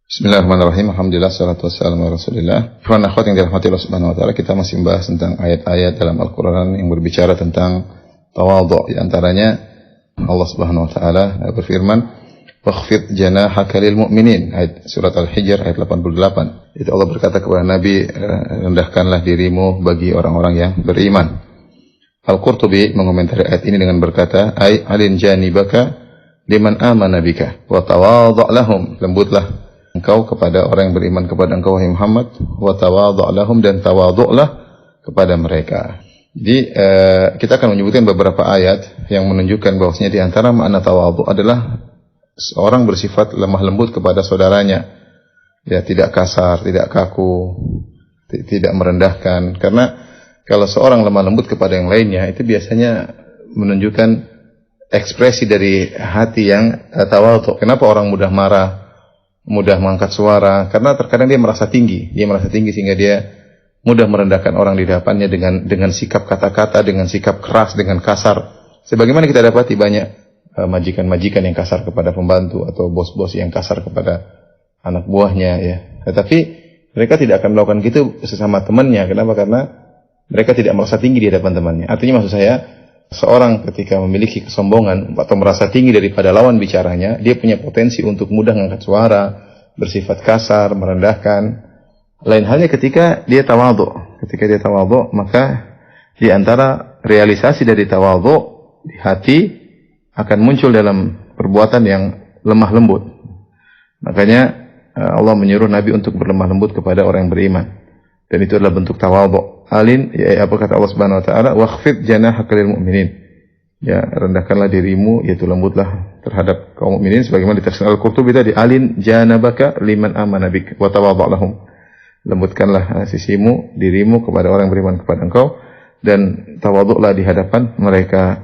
Bismillahirrahmanirrahim. Alhamdulillah, salatu wassalamu ala Rasulillah. Ikhwan akhwat yang dirahmati Allah Subhanahu wa taala, kita masih membahas tentang ayat-ayat dalam Al-Qur'an yang berbicara tentang tawadhu. Di antaranya Allah Subhanahu wa taala berfirman, "Wakhfid janahaka lil mu'minin." Ayat surat Al-Hijr ayat 88. Itu Allah berkata kepada Nabi, rendahkanlah dirimu bagi orang-orang yang beriman. Al-Qurtubi mengomentari ayat ini dengan berkata, "Ai alin janibaka liman amana bika wa tawadhu lahum." Lembutlah engkau kepada orang yang beriman kepada engkau, wahai Muhammad, wa tawadhu' lahum, dan tawadhu'lah kepada mereka. Jadi kita akan menyebutkan beberapa ayat yang menunjukkan bahwasanya di antara makna tawadhu' adalah seorang bersifat lemah lembut kepada saudaranya. Ya, tidak kasar, tidak kaku, tidak merendahkan. Karena kalau seorang lemah lembut kepada yang lainnya, itu biasanya menunjukkan ekspresi dari hati yang tawadhu'. Kenapa orang mudah marah, mudah mengangkat suara? Karena terkadang dia merasa tinggi sehingga dia mudah merendahkan orang di hadapannya dengan sikap kata-kata, dengan sikap keras, dengan kasar. Sebagaimana kita dapati banyak majikan-majikan yang kasar kepada pembantu, atau bos-bos yang kasar kepada anak buahnya, ya. Tetapi mereka tidak akan melakukan gitu sesama temannya. Kenapa? Karena mereka tidak merasa tinggi di hadapan temannya. Artinya maksud saya, seorang ketika memiliki kesombongan atau merasa tinggi daripada lawan bicaranya, dia punya potensi untuk mudah mengangkat suara, bersifat kasar, merendahkan. Lain halnya ketika dia tawadhu. Ketika dia tawadhu, maka di antara realisasi dari tawadhu di hati akan muncul dalam perbuatan yang lemah lembut. Makanya Allah menyuruh Nabi untuk berlemah lembut kepada orang yang beriman. Dan itu adalah bentuk tawadhu. Alin, ya, apa kata Allah Subhanahu wa taala, "Wakhfid janahaka lil mu'minin." Ya, rendahkanlah dirimu, yaitu lembutlah terhadap kaum mukminin, sebagaimana di tafsir Al-Qurtubi tadi, "Alin janabaka liman amana bik wa tawadhu' lahum." Lembutkanlah sisimu, dirimu kepada orang yang beriman kepada engkau, dan tawadhu'lah di hadapan mereka.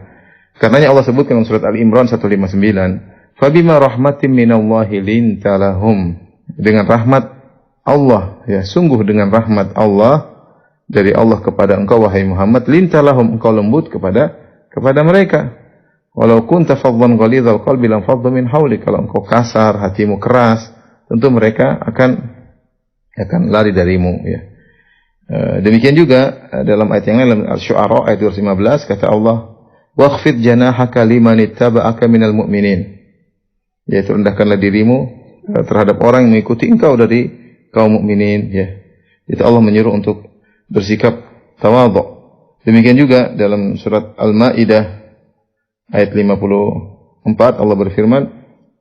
Karenanya Allah sebutkan dalam surat Al-Imran 159, "Fabima rahmatin minallahi linta lahum." Dengan rahmat Allah, ya, sungguh dengan rahmat Allah, dari Allah kepada engkau, wahai Muhammad, linta lahum, engkau lembut kepada mereka. Walau kunta faddan ghalidhal qalbi lam faddu min hawlik. Kalau engkau kasar, hatimu keras, tentu mereka akan lari darimu, ya. Demikian juga dalam ayat yang lain, dalam Asy-Syu'ara ayat 215, kata Allah, "Wakhfid janahaka liman ittaba'aka minal mu'minin." Yaitu rendahkanlah dirimu terhadap orang yang mengikuti engkau dari kaum mukminin, ya. Itu Allah menyuruh untuk bersikap tawadhu. Demikian juga dalam surat Al-Maidah ayat 54, Allah berfirman,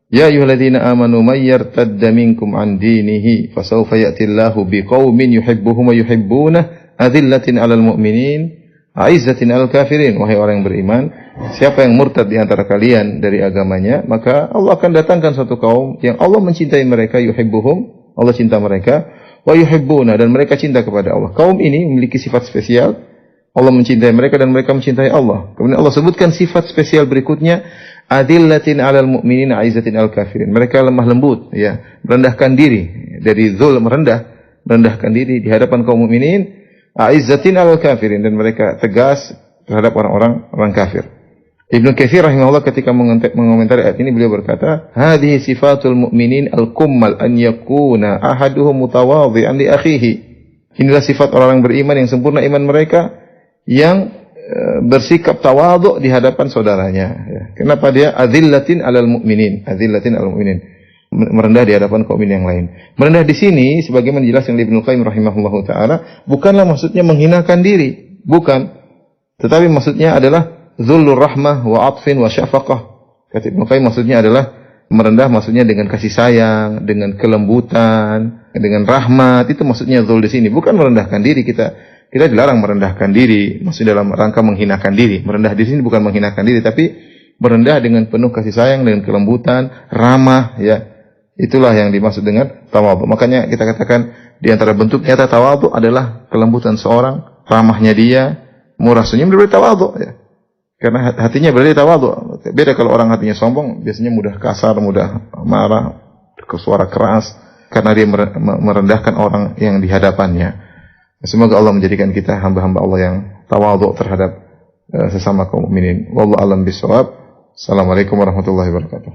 "Ya ayyuhalladzina amanu may yartadda minkum an dinihi fasawfa ya'tillahu biqaumin yuhibbuhum wa yuhibbunah adillatin 'alal mu'minin a'izzatin 'alal kafirin." Wahai orang yang beriman, siapa yang murtad di antara kalian dari agamanya, maka Allah akan datangkan suatu kaum yang Allah mencintai mereka, yuhibbuhum, Allah cinta mereka, wa yuhibbuna, dan mereka cinta kepada Allah. Kaum ini memiliki sifat spesial. Allah mencintai mereka dan mereka mencintai Allah. Kemudian Allah sebutkan sifat spesial berikutnya, adillatin 'alal mu'minin a'izzatin 'alal kafirin. Mereka lemah lembut, ya, merendahkan diri dari dzul, merendahkan diri di hadapan kaum mukminin, a'izzatin 'alal kafirin, dan mereka tegas terhadap orang kafir. Ibnu Katsir rahimahullah ketika mengomentari ayat ini, beliau berkata, "Hadhihi sifatul mu'minin al-kummal an yakuna ahaduhum mutawadhi'an li akhihi." Inilah sifat orang beriman yang sempurna iman mereka, yang bersikap tawadhu di hadapan saudaranya, ya. Kenapa dia adzillatin 'alal mu'minin? Adzillatin 'alal mu'minin, merendah di hadapan kaum yang lain. Merendah di sini sebagaimana dijelaskan Ibnu Qayyim rahimahullahu taala, bukanlah maksudnya menghinakan diri, bukan. Tetapi maksudnya adalah Zullur rahmah wa atfin wa syafaqah. Kata Ibnu Qayyim, maksudnya adalah merendah, maksudnya dengan kasih sayang, dengan kelembutan, dengan rahmat. Itu maksudnya zul di sini, bukan merendahkan diri. Kita dilarang merendahkan diri, maksudnya dalam rangka menghinakan diri. Merendah di sini bukan menghinakan diri, tapi merendah dengan penuh kasih sayang, dengan kelembutan, ramah, ya. Itulah yang dimaksud dengan tawadhu. Makanya kita katakan di antara bentuk nyata tawadhu adalah kelembutan seorang, ramahnya dia, murah senyum, dia tawadhu, ya. Karena hatinya berarti tawadhu. Beda kalau orang hatinya sombong, biasanya mudah kasar, mudah marah, suara keras, karena dia merendahkan orang yang di hadapannya. Semoga Allah menjadikan kita hamba-hamba Allah yang tawadhu terhadap sesama kaum mukminin. Wallahu a'lam bishawab. Assalamualaikum warahmatullahi wabarakatuh.